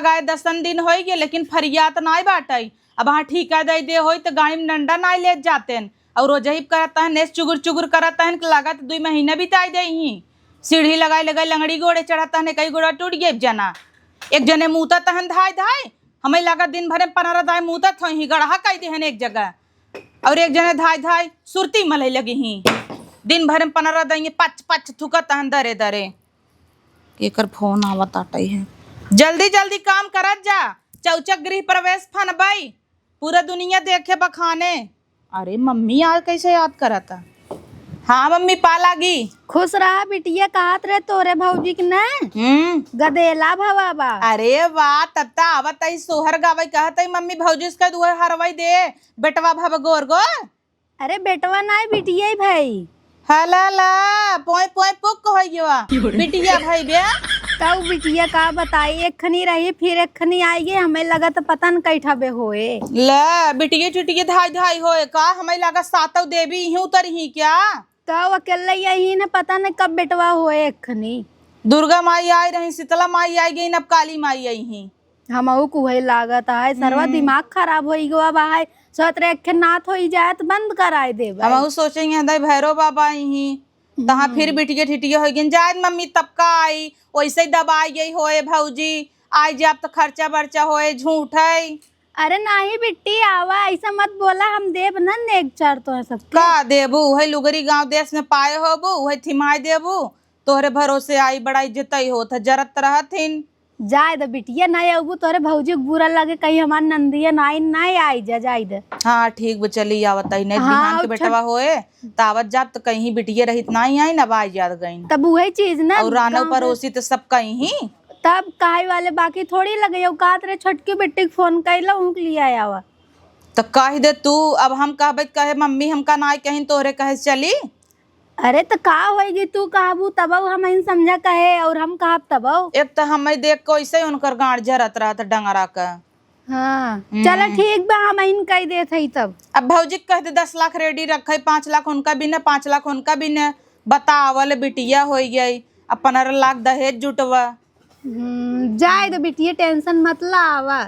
लगाए 10 दिन हो गए, लेकिन फरियात नाई बाटई। अब हाँ ठीका दे दे हो तो गाड़ी में डंडा नाई ले जाते हैं और रोजही करता है नेस चुगुर चुगुर करता है लागत 2 महीना बिताई दे ही। सीढ़ी लगाई लगाई लंगड़ी गोड़े चढ़ाता है, कई गोड़ा टूट गए जना। एक जने मुँहता तहन धाय धाय हमें लगा दिन भरे 15 दाय मुँहता थो ही गढ़ा कई दे एक जगह, और एक जने धाय धाय सुरती मलई लगी ही दिन भर में 15 देंगे पच पच थुकत हन दरे दरे। एकर फोन आवत आटई है, जल्दी जल्दी काम करत जा, चौचक गृह प्रवेश फनबई, पूरा दुनिया देखे बखाने। अरे मम्मी आज कैसे याद करता। हाँ मम्मी पा लागी। खुश रहा बिटिया, कहत रहे तोरे भौजी के न गदेला भवाबा। अरे वाह, तब ता आवत आई सोहर गावई कहत मम्मी भौजी इसका दुआ हरवाई दे बेटवा भव गोर गो। अरे बेटवा ना बिटिया भाई। हला ला पोय पोय पुक होइवा बिटिया भाई बे। तब बिटिया का बताई, एक खनी रही फिर एक खनी आएगी, हमें लगा तो पता न कैठा बे होए। ले बिटिया चुटिया धाई धाई होए का, हमें लगा सातव देवी ही उतर ही क्या। तो अकेले यही ने पता न कब बेटवा होए। एक खनी दुर्गा माई आई रही, शीतला माई आई गई, अब काली माई आई ही। हमहू कुहे लागत है सर्वा दिमाग खराब हो गया बाहर, सोच रहे एक नाथ हो जाए तो बंद कराए दे। हम सोचेंगे हदय भैरव बाबा ही तहाँ फिर बिटिया ठिटिया हो गई जाए मम्मी तब का आई वैसे ही दबाई गई होए भौजी आई जब तो खर्चा बर्चा होए झूठ है। अरे नहीं बिट्टी आवा ऐसा मत बोला, हम देव न नेक चार तो है सब का देबू वही लुगरी गांव देश में पाए होबू वही थिमाई देबू, तोहरे भरोसे आई बड़ा इज्जत हो था जरत रहथिन। जाए दे बिटिया नहीं आबू, तोरे भौजी को बुरा लगे कहीं हमार नंदिया नहीं आई जा जाए दे। हाँ ठीक चली आवत आई नहीं बिहान के बेटवा होए तावत जात तो कहीं बिटिया रहित नहीं आई ना बाई जात गई तब वही चीज ना और रानव पड़ोसी तो सब कहीं तब कहे वाले बाकी थोड़ी लगे कात रे छोटकी बेटी को फोन कैला उनक लिया आवा तो कह दे तू। अब हम कहबे कहे मम्मी हमका ना कहीं तोहरे कहे चली। अरे तो का होगी तू कहबू तब हम समझा कहे और हम कहब तब एक तो हम देख के वैसे उनकर गाड़ जरत रहा था डंगरा का। हाँ चलो ठीक बा हम इन कह देत हई तब। अब भौजी कह दे 10 लाख रेडी रखे 5 लाख उनका भी न 5 लाख उनका भी न बतावल बिटिया हो गई अब 15 लाख दहेज जुटवा। जाए दो बिटिया टेंशन मत ला आवा।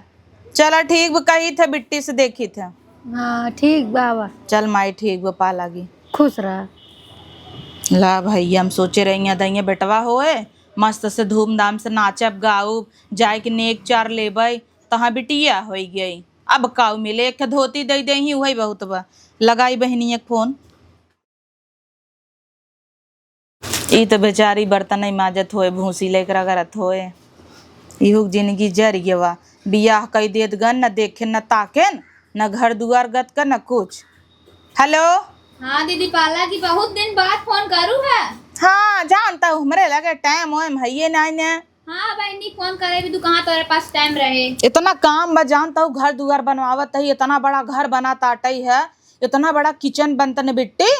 चला ठीक कही थे बिट्टी से देखी थे। हाँ ठीक बाबा चल माई ठीक पा लागी खुश रहा। ला भैया हम सोचे रही दैया बेटवा होए मस्त से धूमधाम से नाचब गाऊब जाए के नेक चार लेबै तहाँ बिटिया हो गई। अब काऊ मिले एक धोती दे दे ही वही बहुत बा लगाई बहनी एक फोन। ई तो बेचारी बर्तन माजत होए भूसी लेकर करत होए इहुक जिंदगी जर गवा बियाह कई देत गन न देखे न ताके न घर दुआर गत का न कुछ। हेलो हाँ दीदी पाला की बहुत दिन बाद फोन करू है। हाँ जानता हूँ हमरे लगे टाइम होए भैये नहीं ने। हाँ बहनी फोन करे भी तू कहाँ तोरे पास टाइम रहे। इतना काम मैं जानता हूँ घर दुआर बनवावत है इतना बड़ा घर बना ताटई है इतना बड़ा किचन बनतन बिट्टी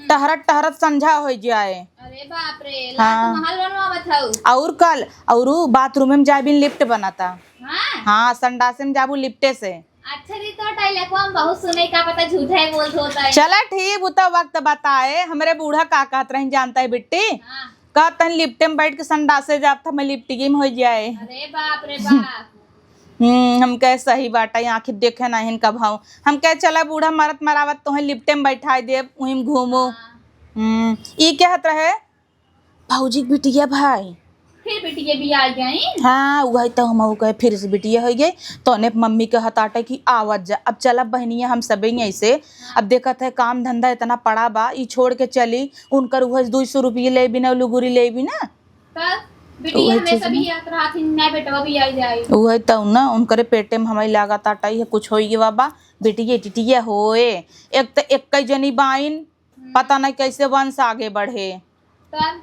टहरत टहरत संझा हो जाए। अरे बाप रे हाँ। महल बनवावत हूँ और कल और बाथरूम में जाए भी लिफ्ट बनाता। हाँ हाँ संडासे में जाबू लिफ्टे से। अच्छा दी तो टाइलेको हम बहुत सुने का पता झूठा है बोलत होता है। चला ठीक उतना वक्त बताए हमरे बूढ़ा का कहत रही जानता है बिट्टी हाँ। कहता लिफ्टे में बैठ के संडासे जाता मैं लिफ्टी में हो जाए। अरे बाप रे बाप हम कहे सही बात है आखिर देखे ना इनका भाव हम कहे चला बूढ़ा मरत मरावत तो लिफ्टे में बैठाई दे वहीं में घूमो। ये क्या रहे भौजी बिटिया भाई फिर बिटिया भी आ गई। हाँ वही तो हम कहे फिर से बिटिया हो गई तो ने मम्मी के हताटे की आवाज जा अब चला बहनिया हम सब ऐसे अब देखत है काम धंधा इतना पड़ा बा ई छोड़ के चली उनकर वह 200 रुपये ले भी ना लुगुरी ले भी ना तब बिटिया हमेशा भी याद रहा थी ना बेटवा भी आ जाए वही तो ना उनकरे पेटे में हमारी लागत आटाई है कुछ होई बाबा बिटिया टिटिया होए एक तो एक जनी बाइन पता नहीं कैसे वंश आगे बढ़े। तब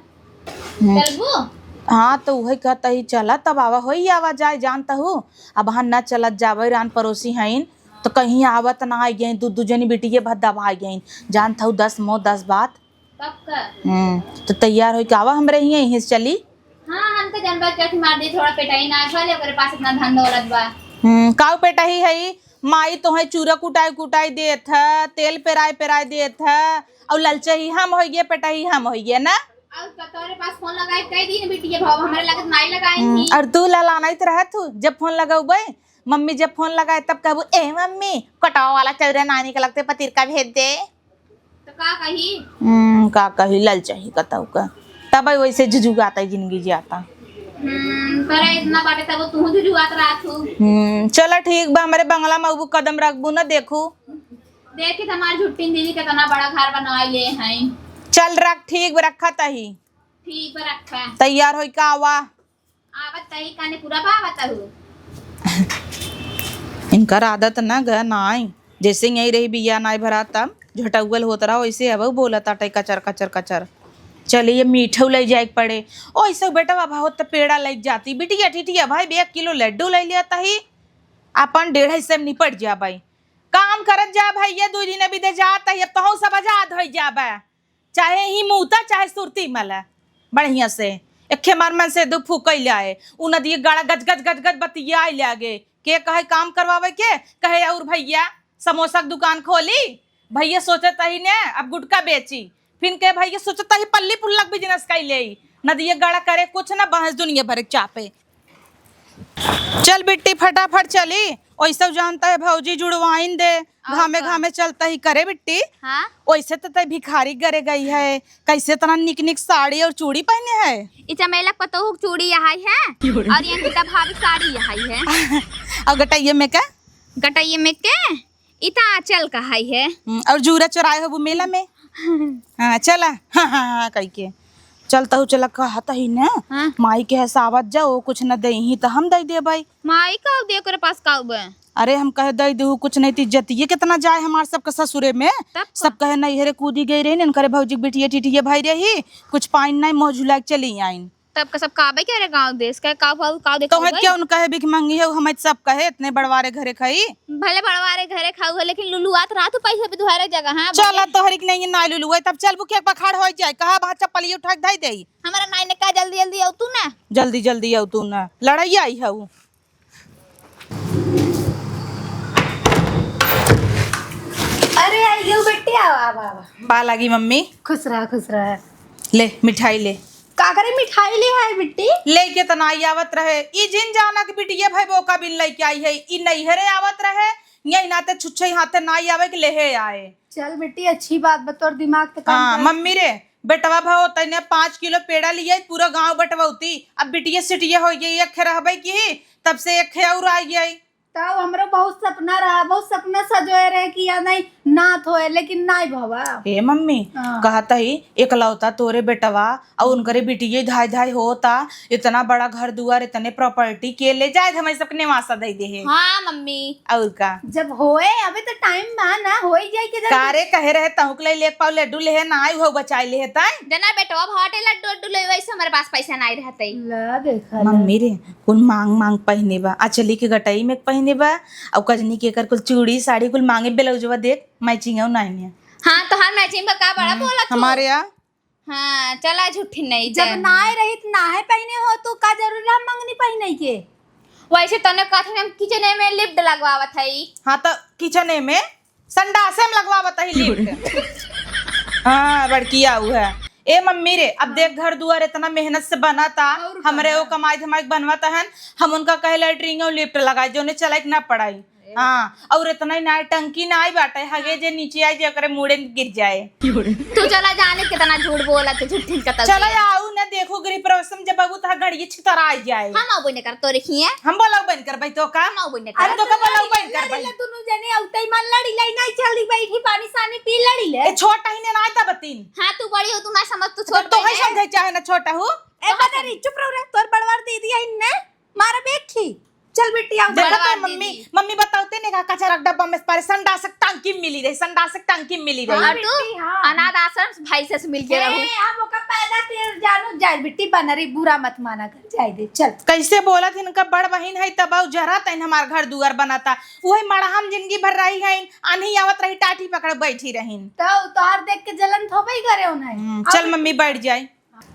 चलबू हाँ तो वही कहता ही चला तब आवा हो आवा जाए जानता हूँ अब हाँ न चलत जावे रान पड़ोसी हैं तो कहीं आवत ना आई गई दू जनी बिटिया भात दबा गई जानता हूँ 10 मोह 10 बात तब कर तो तैयार हो के आवा हम रही यहीं से चली। हाँ हम तो जनबा के मार दी थोड़ा पेटाई ना खाले ओकरे पास इतना धन दौलत बा। काऊ पेटा ही है माई तो है चूरा कुटाई कुटाई देत है तेल पेराय पेराय देत है और ललचा ही हम हो गए पेटा ही हम हो गए ना। और तोरे पास फोन लगाए कई दिन बिटिया भाव हमारे लगत नहीं लगाए थी। और तू ललाना ही तो रहा तू जब फोन लगाऊ मम्मी जब फोन लगाए तब कहबू ए मम्मी कटाव वाला चल रहा नानी का लगते पतिर का भेज दे। तो का कही का कही लल चाहिए कताऊ का तब वैसे जुजुगाता जिंदगी जाता। पर इतना बाटे तब तू जुजुआत रहा तू। चलो ठीक बा हमारे बंगला में अबू कदम रखबू ना देखू देखी तुम्हारी झुट्टी दीदी कितना बड़ा घर बनवा ले हैं। चल रख ठीक रखा तही ठीक बा रखा तैयार होई का आवा आवत तही काने पूरा बावत हूँ। इनकर आदत ना ग नाई जैसे यही रही बिया नाई भरा तब झटउगल होता रहा वैसे अब बोला ताटे कचर कचर कचर। चलिए मीठू ले जाए पड़े ओइसे बेटा बाबा हो तो पेड़ा लग जाती बिटिया टिटिया भाई 1 किलो लड्डू ले लिया तही अपन 1.5 हिस्से में निपट जा भाई काम करत जा भाई ये 2 दिन भी दे जाता है अब तो सब आजाद हो जाबा चाहे ही मुता चाहे सुरती मला बढ़िया से एखे मार मन से दो फूक लाए उ नदी गाड़ा गज गज गज गज बतिया ले आगे के कहे काम करवावे के कहे और भैया समोसा की दुकान खोली भैया सोचता ही ने अब गुटका बेची फिर के भैया सोचता ही पल्ली पुल्लक बिजनेस का ले नदी गाड़ा करे कुछ ना बहस दुनिया भर चापे। चल बिट्टी फटाफट चली वैसे जानता है भौजी जुड़वाइन दे घामे घामे चलता ही करे बिट्टी। हाँ वैसे तो तय भिखारी करे गई है कैसे तना निक निक साड़ी और चूड़ी पहने है ई चमेलक पतोहू चूड़ी यहाँ है और ये अंकिता भाभी साड़ी यहाँ है और गटैये में का गटैये में के इता आंचल का है और जूरा चुराए हो वो मेला में हाँ चला हाँ कही के चलता हूँ चला कहता ही ना हाँ? माई के हिसाबत जाओ कुछ न दे ही तो हम दे दे भाई माई का दे करे पास का अरे हम कहे दे दू कुछ नहीं थी जतिये कितना जाए हमारे सबके ससुरे में तब सब कहे नहीं हेरे कूदी गई रही न करे भौजी बिटिया टिटिया भाई रही कुछ पाइन नहीं मौजूला चली आइन तब का सब काबे के रे गांव देश का काव देखो तो क्यों न कहे बिक मंगी है हम सब कहे इतने बड़वारे घरे खाई भले बड़वारे घरे खाऊ है लेकिन लुलुआत रात पैसे भी दुहारे जगह हां चला तो हरिक नहीं ना लुलु तब चल बुके पखाड़ हो जाए कहा बा चप्पल उठा के दे हमारा नाई ने का जल्दी जल्दी आउ तू ना जल्दी जल्दी आउ तू ना लड़ाई आई है वो अरे आई गई बेटी आवा पा लगी मम्मी खुश रहा ले मिठाई ले का करे मिठाई ले है बेटी लेके तो नाई आवत रहे ई जिन जाना के बिटिया भाई बोका बिन लेके आई है ई नहीं हरे आवत रहे यही नाते छुच्छे हाथे नाई आवे के लेहे आए। चल बेटी अच्छी बात बतौर दिमाग तो हाँ मम्मी रे बेटवा भाव तने 5 किलो पेड़ा लिए पूरा गांव बटवती अब बिटिया सिटिया हो गई एक रहबे की तब से एक और आई गई तब हमरो बहुत सपना रहा बहुत सपना सजोए रहे कि या नहीं नाथ होए लेकिन नहीं भवा हे मम्मी हाँ। कहता ही एकलौता तोरे बेटवा और उनकरे बिटिया धाई धाई होता इतना बड़ा घर दुआर इतने प्रॉपर्टी के ले जाए हमें सबके निवासा दे दे है हां मम्मी और का जब होए अबे तो टाइम बा ना होई जाए के कारे कहे रहे तहुक ले लेक पाव लड्डू ले ना आई हो बचाई ले ताई जना बेटवा भाटे लड्डू ले वैसे हमारे पास पैसा नहीं रहते ला देखा मम्मी रे कुल मांग मांग पहने बा अचली के गटाई में पहने बा और कजनी के कर कुल चूड़ी साड़ी कुल मांगे ब्लाउजवा देख मैचिंग है नहीं है। हां तो हां मैचिंग का बड़ा बोला तू हमारे यहाँ हां चला झूठी नहीं जब नाय रहित नाहे पहने हो तो का जरूरी हम मंगनी पहने के वैसे तने कहत हम किचन में लिफ्ट लगवावत हई हाँ तो किचन में संडासे में लगवा बताई लिफ्ट हाँ बड़की आऊ है ए मम्मी रे अब देख घर दुआर इतना मेहनत से बना था हमरे वो कमाई धमाई बनवाता है हम उनका कहे लेटरिंग और लिफ्ट लगाए जो उन्हें चलाए ना पड़ाई हाँ और इतना ही ना टंकी ना आई बाटे हगे जे नीचे आई जे करे मुड़े गिर जाए तू चला जाने कितना झूठ बोला तू झूठी का चला आऊ ना देखो गृह प्रवेश जब बाबू था घड़ी छितरा आ जाए हम आउ बने कर तो रखिए हम बोलाऊ बन कर भाई तो का हम आउ बने हम कर तो का बोलाऊ बन कर भाई दोनों जने औतई मन लड़ी लाई नहीं चली बैठी पानी सानी पी लड़ी ले ए छोटा ही ने ना आता बतीन हां तू बड़ी हो तू ना समझ तू तो छोट तो है समझे चाहे ना छोटा हूँ ए बदरी चुप रहो रे तोर बड़वार दीदी है इनने मारा देखी चल बेटी आओ देखो बड़वा तो मम्मी दीदी। मम्मी बताते ने का कचरा का डब्बा में पारे संडासक टांकी मिली रही संडासक टांकी मिली रही और बेटी, तू हाँ। अनाथ आश्रम भाई से मिल के रहू हम ओका पैदा तेर जानो जाए बेटी बनरी बुरा मत माना कर जाए दे चल कैसे बोला थी इनका बड़ बहन है तब जरा तन हमार घर दुआर बनाता वही मड़ा हम जिंदगी भर रही है आन्ही आवत रही टाटी पकड़ बैठी रही तो तोहर देख के जलन थोबई करे उन्हें चल मम्मी बैठ जाए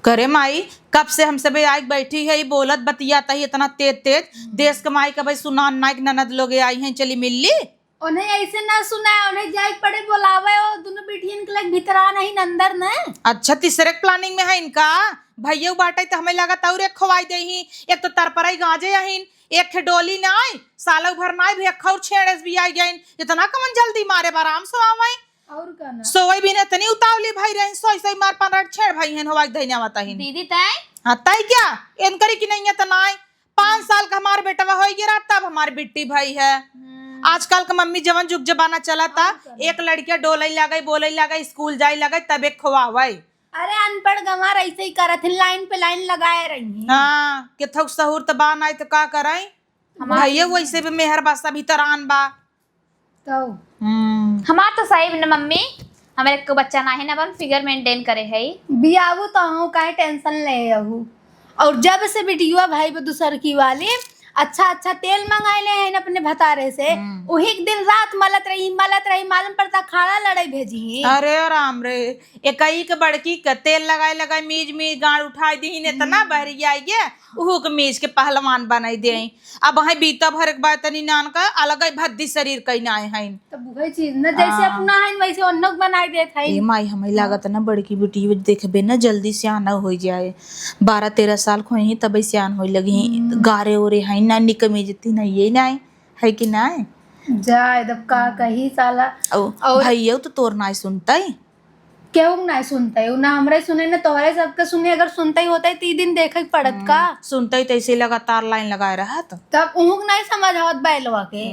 करे माई कब से हम सब आई बैठी है बोलत बतियाता ही इतना तेज तेज देश कमाई का भाई सुनान नाइक ननद लोग आई हैं चली मिल्ली उन्हें ऐसे ना सुना है, उन्हें जाए पड़े बुलावे और दोनों बेटियन के लग भीतर आना ही अंदर न। अच्छा तीसरे प्लानिंग में है इनका भैया बाटे तो हमें लगा और एक खवाई दे ही एक तो तरपराई गांजे यहीन एक खे डोली ना आई साल भर ना भी एक खौर छेड़े भी आई गई इतना कमन जल्दी मारे आराम से आवाई और का ना सोई भी ने तनी उतावली भाई रही सोई सोई मार पंद्रह छेड़ भाई हैं होवा धैया माता ही दीदी तय हाँ तय क्या इन करी की नहीं है तो ना 5 साल का हमारा बेटा हो गया तब हमारी बिट्टी भाई है आजकल का मम्मी जवन जुग जमाना चला था एक लड़कियां डोलई लगाई बोलई लगाई स्कूल जाई लगाई तब एक खवाई। अरे अनपढ़ गंवार ऐसे ही करत है, लाइन पे लाइन लगाए रही। हाँ कि थक सहूर तो बान आई तो का कराई भैया वैसे भी मेहर बासा भीतर आन बा तो हमार तो सही न मम्मी हमारे को बच्चा ना है ना अपन फिगर मेंटेन करे है बियाहू तो हूँ काहे टेंशन ले आहू। और जब से बिटिया भाई पे दूसर की वाली अच्छा तेल मंगाए ले हैं अपने भतारे से वही दिन रात मलत रही मालूम पड़ता खाड़ा लड़ाई भेजी। अरे राम रे एकई के बड़की के तेल लगाए मीज गाड़ उठाई दी इतना बहरी आई गे उहू के मीज के पहलवान बनाई दे अब वही बीता भर के बाद तनी नान का अलग भद्दी शरीर कई ना है तो वही चीज ना जैसे अपना है वैसे अन्नों बनाई देत है। ए माई हमें लागत ना बड़की बेटी देखबे ना जल्दी सियाना हो जाए 12-13 साल को ही तब सियान हो लगी गारे ओरे है ना निकमी जती ना ये ना है कि ना जाए दब का कही साला और भैया तो तोर ना सुनता क्यों ना सुनता है ना हमरे सुने ना तोहरे सबके सुने अगर सुनता ही होता है 3 दिन देखे पड़त का सुनता ही तैसे लगातार लाइन लगाए रहा तो तब उहुक नहीं समझ आवत बैलवा के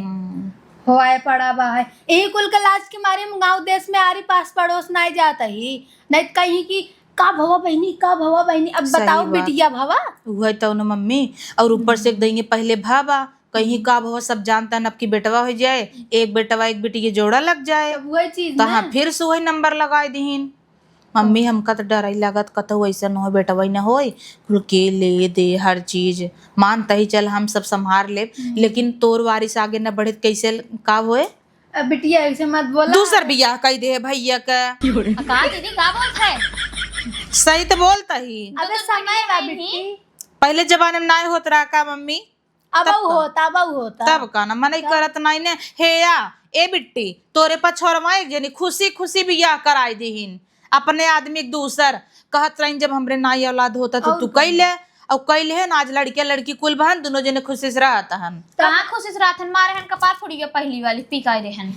होए पड़ा बा है यही कुल के लाज के मारे गाँव देश में आरी पास पड़ोस नहीं जाता ही नहीं कहीं की का भवा बहनी अब बताओ बिटिया भवा वही तो ना मम्मी और ऊपर से देंगे पहले भाबा कहीं का भवा सब जानता न अब की बेटवा हो जाए एक बेटवा एक बेटी के जोड़ा लग जाए वही चीज तो हाँ फिर से वही नंबर लगाए दीन मम्मी हमका तो डर लागत कतो वैसा न हो बेटवा न हो के ले दे हर चीज मानता ही चल हम सब संभार ले लेकिन तोर वारिस आगे न बढ़े कैसे का होए बिटिया ऐसे मत बोला दूसर बियाह कई दे भैया का का दीदी का बोलत है सही तो बोलता ही अबे समय बा बिटी पहले जमाने में नहीं होत रहा का मम्मी अब होता तब का ना मन करत नहीं ने हे या ए बिट्टी तोरे पर छोरवा एक जनी खुशी खुशी बियाह कराई दीहिन अपने आदमी एक दूसर कहत रही जब हमरे नाई औलाद होता तो तू कैले और कैले है ना आज लड़की कुल बहन दोनों जने खुशी से रहता हन कहां खुशी से रहतन मारे हन कपार फुड़ी गए पहली वाली पीकाई रहन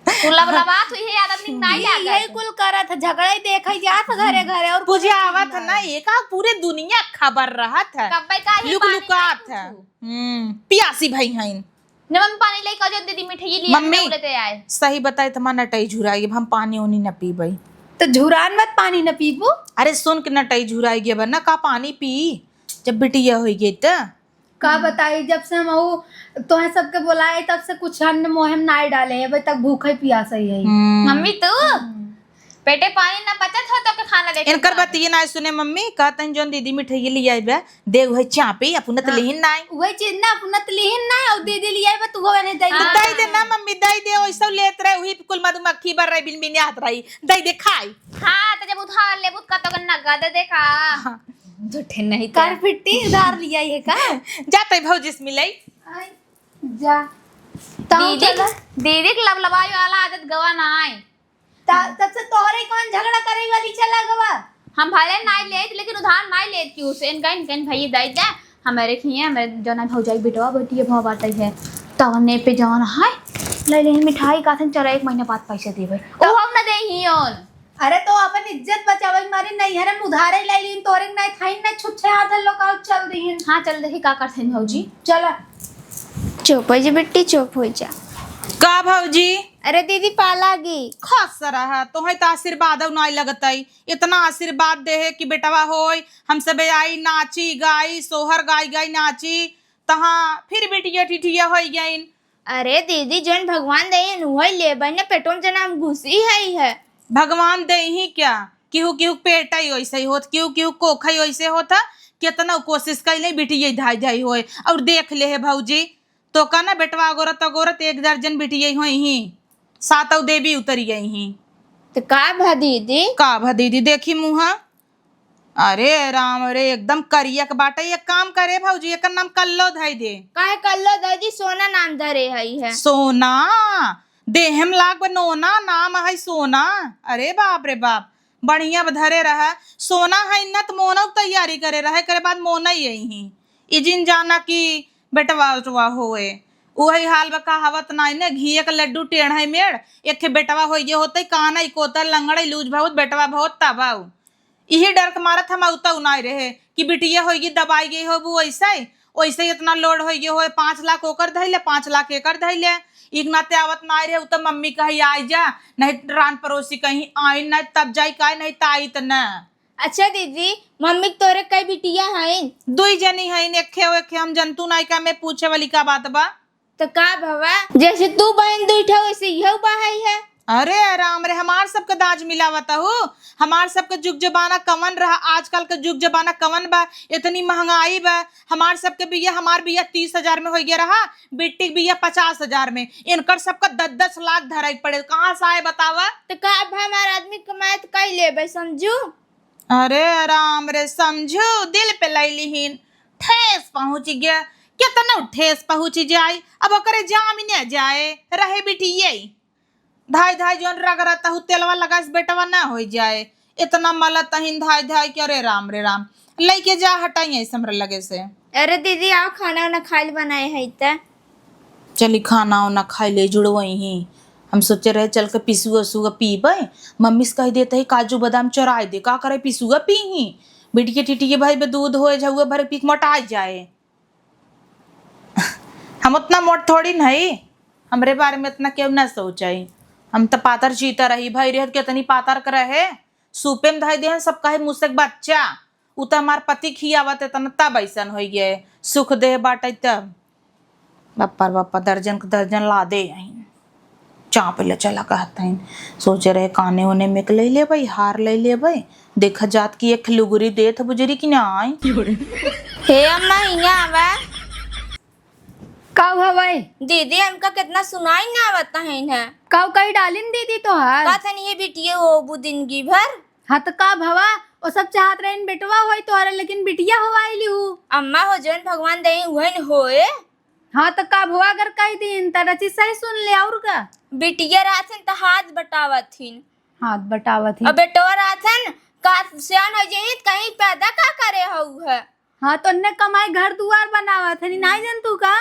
कुला बात हुई है आदत नहीं यही लागत कुल करत झगड़े देखे जात घरे और पूजे आवत ना एक पूरे दुनिया खबर रहत है कब्बे का ही लुक लुकात है पियासी भाई हइन न मम्मी पानी लेके आ दीदी मिठाई लिए मम्मी लेते आए सही बताए तो मन नटई झुराई हम पानी ओनी न पीबई तो झुरान मत पानी न पीबू अरे सुन के नटई झुराई गे बना का पानी पी जब बिटिया हो गई तो का बताई जब से हम तोहे सबके बुलाए तब से कुछ अन्न मोहम नाई डाले अभी तक भूखे प्यास ही है मम्मी तू पेटे पानी ना बचत हो तो के खाना लेके इनकर बात ये ना सुने मम्मी कहते हैं जोन दीदी मिठाई ले आई बे दे वही चापी अपन त लेहिन नाई वही चीज ना अपना तलीन ना और दीदी लिया बा तू होने दे तो दई दे ना मम्मी दई दे ओइसा लेत रहे वही कुल मधुमक्खी बर रही बिन बिन आत रही दई दे खाई हां तो जब उधार लेबू का तो नगद देखा झूठे नहीं कर फिट्टी उधार लिया है का जाते भौजिस मिलई जा दीदी दीदी के लबलबाई वाला आदत गवा ना आए तब से तोहरे कौन झगड़ा करे वाली चला गवा हम भले नाई लेत लेकिन उधार नाई लेत क्यों से इनकन भाई दई दे हमारे खिए हमारे जोना भौजाई बेटवा बेटी भव बाटई है तवने पे जवन है ले ले मिठाई काथन चरा 1 महीना बाद पैसे देबे ओ हम ना देहियोन अरे तो अपन इज्जत बचावे मारे नहीं हरे उधारे ले लीन तोरे नहीं थाइन ना छुच्छे हाथ लोग चल दीन हां चल देखी का करथन भौजी चला चुप हो जा बेटी चुप हो जा का भौजी अरे दीदी पालागी खस रहा तो है तो आशीर्वाद नहीं लगतई इतना आशीर्वाद दे है कि बेटवा होय हम सब आई नाची गाई सोहर गाई नाची तहां फिर बेटिया ठिठिया हो गईन अरे दीदी जन भगवान दे वही लेबन ने पेटों जना हम घुसी है भगवान दे ही क्या केहू पेटई वैसे ही होत केहू कोखई वैसे होता कितना कोशिश कैले बेटिया धाई होय और देख ले है भौजी तो का ना बेटवा अगोरत 1 दर्जन बेटिया हो ही 7 देवी उतरी गई ही तो का भा दीदी का भा दीदी देखी मुहा अरे राम रे एकदम करिया के बाटे। एक काम करे भौजी, एक नाम कल्लो धई दे। काहे कल्लो दादी सोना नाम धरे हई है। सोना देहम लाग नोना नाम है सोना। अरे बाप रे बाप, बढ़िया धरे रहा। सोना है न तो मोना तैयारी करे रहे, करे बाद मोना ही यही इजिन जाना कि बेटवा उटवा होए। वही हाल बा कहावत नाई ने, घी के लड्डू टेढ़ मेड़, एक बेटवा हो ये होते काना इकोतर लंगड़ लूज बहुत बेटवा बहुत तबाऊ। यही डर के मारत हम उता उनाई रहे कि बिटिया होगी दबाई गई हो वैसे वैसे इतना लोड हो गए हो। 5 लाख ओकर धैले 5 लाख एकर धैले, एक नाते आवत ना रहे। तो मम्मी कही आई जा, नहीं रान पड़ोसी कहीं आई नहीं तब जाई का, नहीं तो आई तो न। अच्छा दीदी, मम्मी तोरे कई बिटिया हैं? 2 जनी है, एक हम जंतु नाई का में पूछे वाली का बात बा। तो का भवा, जैसे तू बहन दुईठा वैसे यह बहाई है। अरे राम रे, हमार सबके दाज मिलावता हो। हमार सबके जुग जमाना कवन रहा, आजकल के जुग जमाना कवन बा, इतनी महंगाई बा। हमार सबके बिया, हमार बिया 30,000 में हो गया रहा, बेटी बिया 50,000 में। इनकर सबका 10-10 लाख धराई पड़े, कहाँ से आए बतावा। तो का अब हमारा आदमी कमाए तो कई ले समझू। अरे राम रे, समझो दिल पे लैलीहीन, ठेस पहुंच गया। कितना ठेस पहुंच जाए, अब ओकरे जामिन जाए रहे बिटिया। धाई धाई जोन रगड़ता हूँ तेलवा लगा बेटवा ना हो जाए। इतना मलत तहिन धाई धाई के। अरे राम रे राम, लेके जा हटाई समर लगे से। अरे दीदी आओ खाना वाना खाइल बनाए है त। चली खाना वाना खाई ले जुड़वई ही। हम सोचे रहे चल के पिसुआ सुआ पीबे, मम्मी से कह देते ही काजू बादाम चराई दे, का करे पिसुआ पी ही। बिटिया टिटिया भाई बे दूध हो झुआ भर पी मोटा जाए। हम उतना मोट थोड़ी नहीं, हमरे बारे में इतना क्यों ना सोचाई। हम तो पातर चीता रही भाई रह कितनी पातर कर रहे। सूपे में धाई दे सब कहे मुझसे बच्चा, उ तो हमार पति खियावत इतना तब ऐसा हो गए। सुख दे बाटे तब बापा दर्जन के दर्जन ला दे चाँप ले चला कहते हैं। सोचे रहे काने होने में ले ले भाई, हार ले ले भाई, देखा जात की एक लुगरी दे था बुजरी की ना आई। हे अम्मा हिया आवा। काऊ हवाई दीदी हमका कितना सुनाई ना आवता है ना। काऊ कही डालिन दीदी तो हार का था ये बिटिया हो बुदिनगी भर। हाँ तो का भवा, वो सब चाहत रहे बेटवा होई तो हारे, लेकिन बिटिया हो आईली हूँ। अम्मा हो जन भगवान दे वहन होए। हाँ तो का भवा अगर कही दिन त रची सही सुन ले। और का बिटिया रहथन तो हाथ बटावथिन, हाथ बटावत और बेटवा रहथन का सियान हो जाई कहीं पैदा का करे हउ है। हाँ तो ने कमाई घर दुआर बनावत है, नहीं जन तू का।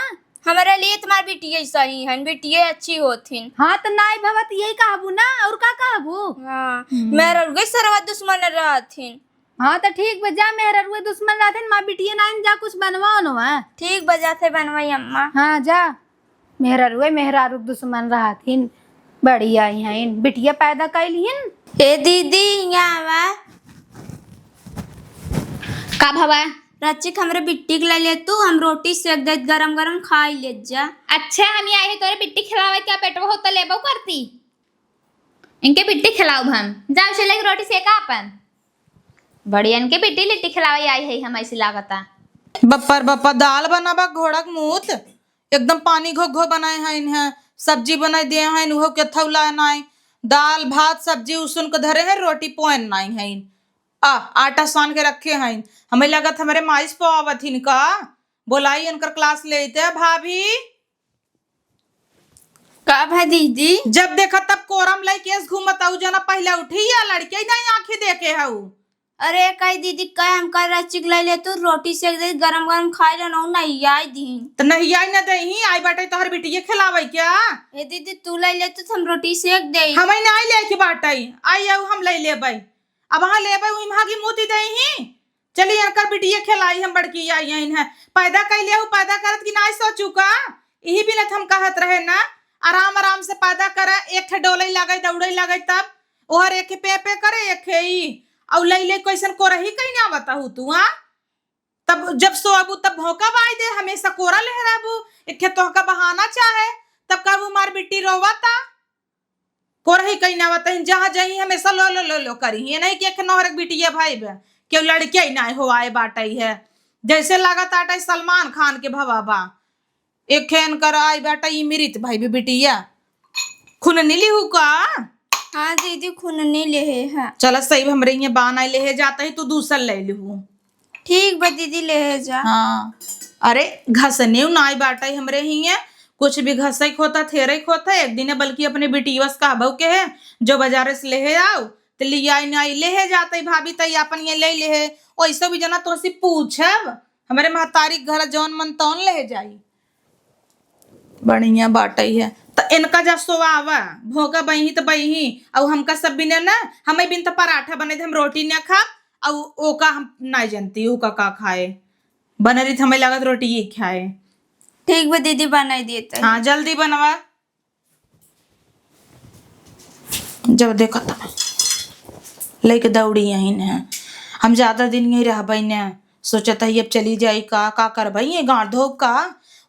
हमारे लिए तुम्हारी बिटिया सही है, बिटिया अच्छी होथिन। हाँ तो नाई भवत यही कहबू ना, और का कहबू। हाँ मेरा रुगे सरवा दुश्मन रहथिन। हाँ तो ठीक बजा, मेहरा रुए दुश्मन रहते माँ बिटिया नाइन जा कुछ बनवाओ न। ठीक बजा थे बनवाई अम्मा। हाँ जा, मेहरा रुए मेहरा रुक दुश्मन रहथिन, बढ़िया है बिटिया पैदा कैलिहन। ए दीदी यहाँ आवा। का भवा। रचिक हमरे बिट्टी के ले तू, हम रोटी सेक दे गरम गरम खाई ले जा। अच्छा हम आए हैं तोरे बिट्टी खिलावे, क्या पेटवा होता लेबो करती। इनके बिट्टी खिलाओ हम, जाओ चले रोटी सेका अपन। बढ़िया इनके बिट्टी लिट्टी खिलावे आई है हम, ऐसी लागता। बप्पा दाल बनाबा घोड़क मूत, एकदम पानी घो घो बनाए हैं इन्हें। सब्जी बनाई दे हैं उहो के थौला नाई, दाल भात सब्जी उसन के धरे हैं, रोटी पोन नाई है। आटा सान के रखे हैं। हमें लगा था हमारे माइस पवावत इनका, बोलाई उनकर क्लास लेते। भाभी का भा दीदी, जब देखा तब कोरम लाई केस घूमत आऊ जना पहले उठी या लड़के नहीं आंखें देखे हऊ। अरे कई दीदी कह हम कर रचिक ले तू रोटी सेक दे गरम गरम खाई ले ना नहीं आई दीन। तो नहीं आई ना दही आई बाटे तोहर बिटिया खिलावे क्या। ए दीदी तू ले तू हम रोटी सेक दे। हमें नहीं ले के बाटई आई आऊ हम ले लेबै। अब हाँ लेबै वही भागी मोती दही। चलिए अकर बिटिया खिलाई हम बड़की आई है पैदा कैले हूँ, पैदा करत कि नहीं सोचू का। यही भी हम कहत रहे ना, आराम आराम से पैदा करे। एक डोले लगे दौड़े लगे तब ओहर एक पे करे एक ही और ले कैसन को रही कहीं ना बताहू तू। हाँ तब जब सोबू तब भौका बाई दे, हमेशा कोरा लहराबू। एक तोहका बहाना चाहे तब कबू मार बिट्टी रोवाता कोरही कहीं ना बताही। जहाँ जही हमेशा लो लो लो लो करी, ये नहीं कि एक नौहर बिटिया भाई बे क्यों लड़के ही ना हो आए बाटई है। जैसे लागत आटा सलमान खान के भवाबा एक खेन कर आई बाटा ई मृत भाई भी बिटिया खून नीली हु का। हाँ दीदी खुनने ले है। चल सही हमरे यहाँ बान आई ले जाता ही तू दूसर ले लू। ठीक बा दीदी ले जा। हाँ अरे घसने नाई बाटा हमरे ही है, कुछ भी घसई खोता थेरे खोता एक दिन बल्कि अपने बेटीवस का बहू के है जो बाजार से ले आओ तो लिया नहीं ले जाते भाभी तई अपन ये ले वैसे भी जना तो सी पूछब हमारे महतारी घर जौन मन तौन ले जाई बढ़िया बाटई है। तो इनका जा सोवावा भोगा बही तो बही और हमका सब बिने ना हमें बिन तो पराठा बने थे हम रोटी न खा और ओका हम नहीं जानती ओका का खाए बन रही हमें लगत रोटी ही खाए। ठीक बा दीदी बनाई देता है। हाँ जल्दी बनवा। जब देखा था लेके दौड़ी यहीं ने हम ज्यादा दिन यहीं रह बई ने सोचा था अब चली जाई का कर बई ये गाड़ धोब का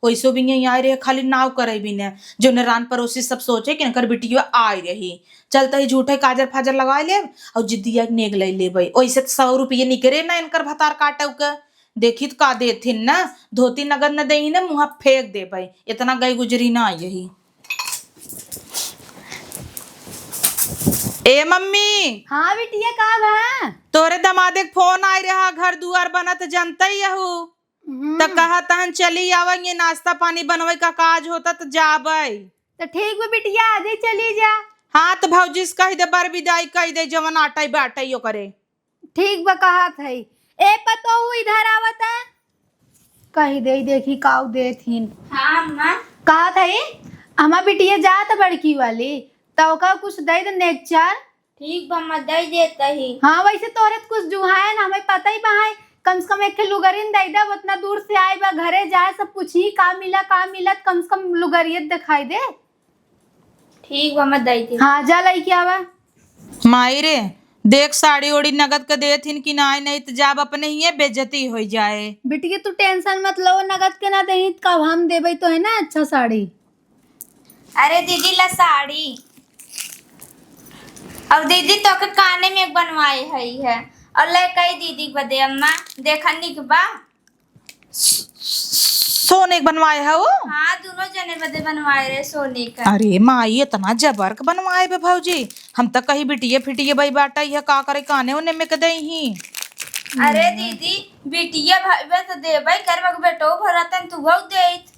वैसो भी यहीं आए रहे खाली नाव करे भी ने जो रान पड़ोसी सब सोचे कि इनकर बिटिया आई रही चलता ही झूठे काजर फाजर लगा ले और जिद्दिया नेग ले ले बई वैसे 100 रुपये निकरे ना इनकर भतार काटव के देखी तो का देथिन ना धोती नगद न दही ना मुँह फेंक दे भाई इतना गई गुजरी ना यही। ए मम्मी हाँ बिटिया का बा तोरे दमादे के फोन आई रहा घर दुआर बनत जनता ही यहू तो कहा तहन चली आवेंगे नाश्ता पानी बनवे का काज होता तो जाबई। तो ठीक बा बिटिया आज ही चली जा। हाँ तो भौजी से कही दे बर विदाई कही दे जवन आटा बाटा करे। ठीक बा कहा थई ए पतो इधर आवत है कही दे देखी काऊ देथिन। हाँ अम्मा। कहा थई हमा बिटिया जात बड़की वाली तो का कुछ दे दे नेक्चर। ठीक बा अम्मा दे देता ही। हाँ वैसे तोरे कुछ जुहाए ना हमें पता ही बहाए कम से कम एक लुगरिन दे दे उतना दूर से आए बा घरे जाए सब पूछी का मिला कम से कम लुगरियत दिखाई दे। ठीक बा अम्मा दे दे। हाँ जा लई क्या बा माई रे देख साड़ी ओड़ी नगद के देथिन कि नहीं तो जाब अपने ही बेइज्जती हो जाए। बिटिया तू टेंशन मत लो नगद के ना दही कब हम देबई तो है ना अच्छा साड़ी। अरे दीदी ला साड़ी अब दीदी तो के काने में बनवाए है और ले कई दीदी बदे अम्मा देखनी के बा सोने के बनवाए है वो। हाँ दोनों जने बदे बनवाए रहे सोने का। अरे माई इतना जबर के बनवाए बे भौजी हम तो कहीं बिटिये फिटिये बई बाटा यह का करे काने उने में कदे ही। अरे दीदी बिटिया भाई तो देबई करबा के बेटो भरतन तू भौ देत।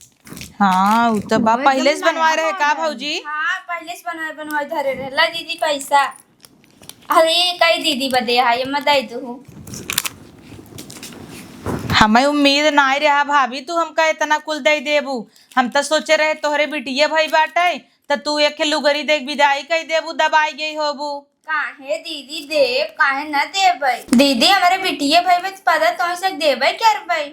हाँ वो तो बा पहले से बनवाए रहे का भौजी। हाँ पहले से बनवाए धरे रहे ला दीदी पैसा। अरे कई दीदी बदे है मैं दे दूँ। हमें उम्मीद ना रहा भाभी तू हमका इतना कुल दे देबू हम तो सोचे रहे तोहरे बिटिये भाई बाटे तो तू एक लुगरी देख विदाई कही देबू दबाई गई होबू। काहे दीदी देव काहे न देबई दीदी हमारे बिटिया भाई बस पता तो से देबई करबई।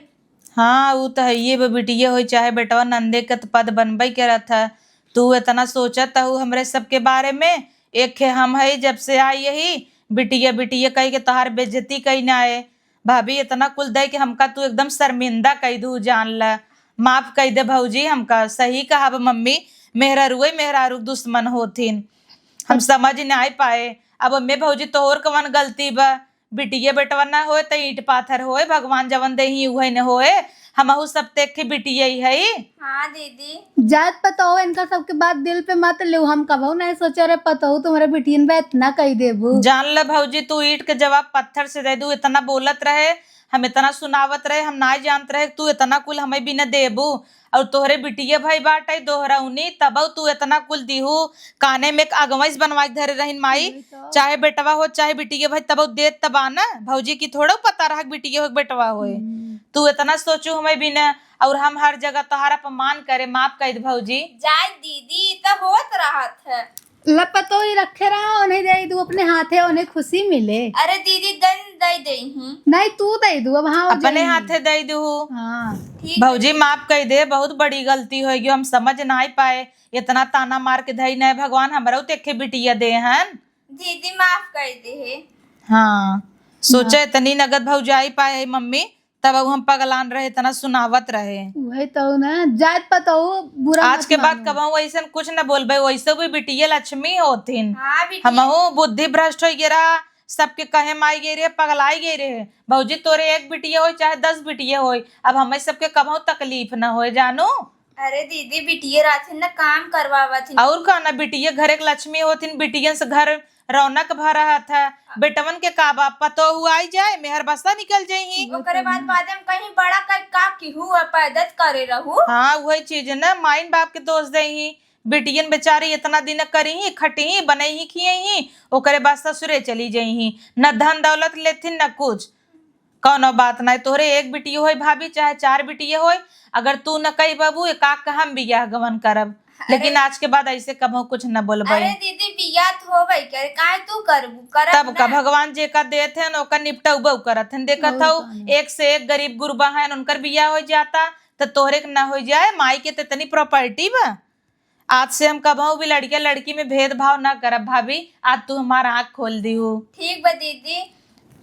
हाँ वो तो है ये बिटिये हो चाहे बेटवा नंदे के तो पद बनबई के रहा तू इतना सोचत हूँ हमरे सबके बारे में एक हम है जब से आई यही बिटिया बिटिया कही के तोहार बेइज्जती कही ना आए भाभी इतना कुल दे कि हमका तू एकदम शर्मिंदा कही दू जान ला माफ कही दे भौजी हमका सही कहा मम्मी मेहरारू दुश्मन होथिन हम समझ नहीं पाए अब मैं भौजी तोहर कवन गलती बा बिटिया बेटवा ना होए तो ईंट पाथर होए भगवान जवन दे ही उहे न होए हमहू सब देख के बिटिया ही है। हाँ दीदी जात पता हो इनका सबके बात दिल पे मत ले हम कबहू नहीं सोचा रहे पता हो तुम्हारे बिटियन बा इतना कही देबू। जान ल भौजी तू ईंट के जवाब पत्थर से दे दू इतना बोलत रहे हम इतना सुनावत रहे हम ना जानत रहे तू इतना कुल हमें भी न देबू और तोहरे बिटिया भाई बाटे दोहरौनी तब तू इतना कुल दीहू काने में अगवैस बनवाई धरे रहीन माई चाहे बेटवा हो चाहे बिटिया भाई तब देत तबा न भौजी की थोड़ा पता रहा बिटिया हो बेटवा होए तू इतना सोचू हमें भी न और हम हर जगह तोहार अपमान करे माफ कर दे भौजी। जाए दीदी तो होत रहत है लपतो ही रखे रहा उन्हें दे दू अपने हाथे उन्हें खुशी मिले। अरे दीदी दन दे दे नहीं तू दे दू अब हाँ अपने हाथे दे दू। हाँ भौजी माफ कर दे बहुत बड़ी गलती होगी हम समझ ना पाए इतना ताना मार के धई नहीं भगवान हमारा देखे बिटिया दे हन दीदी माफ कर दे। हाँ सोचे इतनी नगद भौजाई पाए मम्मी तब हम पगलान रहे इतना सुनावत रहे वही तो ना जात पता हो बुरा आज के बाद कबहू वैसे कुछ न बोलबे वैसे भी बिटिया लक्ष्मी होथिन हाँ बिटिया हमहू बुद्धि भ्रष्ट हो गया सबके कहे माई गई रहे पगलाई गई रहे भौजी तोरे एक बिटिया हो चाहे 10 बिटिया हो अब हमें सबके कबहू तकलीफ न हो जानू। अरे दीदी बिटिया राथिन ना काम करवावा थी। और का ना बिटिया घरे के लक्ष्मी होथिन, बिटियन से घर रौनक भरा था। बेटवन के का बाप पतो हुआ आई जाए मेहर बसा निकल जाही। ओकरे बाद में कहीं बड़ा का की हुआ पैदा करे रहू। हाँ वही चीज ना, माइन बाप के दोष दही। बेटियन बेचारी इतना दिन करी खटी बनई खियही, ओकरे बाद ससुरे चली जही, न धन दौलत लेथिन न कुछ। कौनो बात नहीं, तोहरे एक बिटिया होई भाभी चाहे 4 बिटिया होई, अगर तू न कही बाबू एक हम बियाह गवन करब, लेकिन आज के बाद ऐसे कबो कुछ न बोलबई। अरे दीदी बियाह तो होबई करे, काहे तू करबू करब तब का भगवान जे का देत हैं ओकर निपटऊ करत हैं। देखत हूँ एक से एक गरीब गुरबा हैं, उनकर बियाह हो जाता तो तोहरे के ना हो जाए। माई के तनी प्रॉपर्टी बा। आज से हम कबहू भी लड़के लड़की में भेदभाव ना करब भाभी। आज तू हमारा आँख खोल दी हो। ठीक बा दीदी।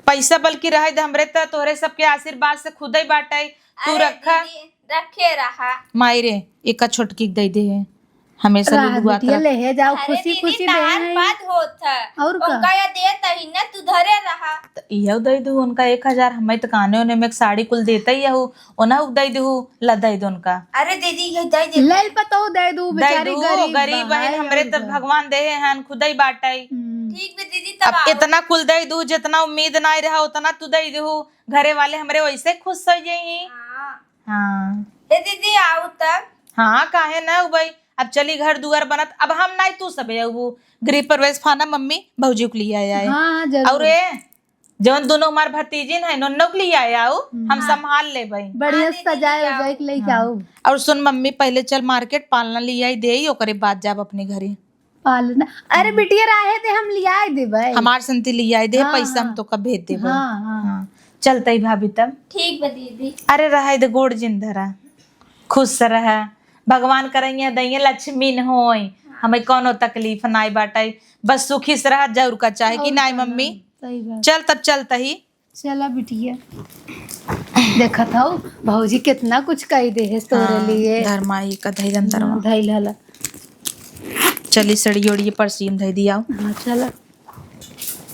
पैसा बल्कि रहे दे हमरे त तोहरे सबके आशीर्वाद से खुद ही बाटे। तू अरे रखा दीदी, रखे रहा। माई रे एक छोटकी दे दे है हमेशा राहत लुलुआ बिटिया कर। ले जाओ, अरे खुशी दीदी खुशी तार दे। बात होत है और का? उनका या देता ही ना, तू धरे रहा। इहो दे दू उनका 1000। हमें तो काने ओने में एक साड़ी कुल देता ही हूँ, ओना दे दू ला दे दू उनका। अरे दीदी ये दे दे। ले पतो दे दू, दे बेचारी दू गरीब गरीब बा, बहन है हमरे और तो का। भगवान दे हैं खुद ही बाटे। ठीक बा दीदी तब अब आओ। इतना कुल दे दू जितना उम्मीद ना रहा उतना तू दे दू। घरे वाले हमरे वैसे खुश हो जाई। हाँ। हाँ ए दीदी आओ तब। हाँ काहे ना भाई। अब चली घर दुआर बनत, अब हम नहीं तू सब वो गृह प्रवेश फाना मम्मी भौजी को लिए आया है। हाँ जरूर। और ये जौन दोनों हमार भतीजिन है नन्नो के लिए आया हो, हम संभाल ले भाई। बढ़िया सजाए उजाए के लेके आओ। और सुन मम्मी पहले चल मार्केट पालना ले आई दे, ओकरे बाद जाब अपने घरे पालना। अरे बिटिया राहे थे हम लिया दे भाई। हमार संति ले आई दे। हाँ, पैसा हम हाँ। तो कब भेज दे। हाँ हाँ हाँ चलते ही भाभी तब। ठीक बा दीदी। अरे रहा दे गोड़ जिंदरा खुश रहा। भगवान करेंगे दैये लक्ष्मी न होई, हमें कोनो तकलीफ नाई बाटे। बस सुखी से रह जरूर का चाहे कि नाई मम्मी। सही बात। चल तब चलता ही। चला बिटिया, देखा था भौजी कितना कुछ कही दे है तोरे लिए। धर्माई का धैर्य अंतरमा धैल हला। चली सड़ी ओड़ी परसीन धै दिया। हाँ चला।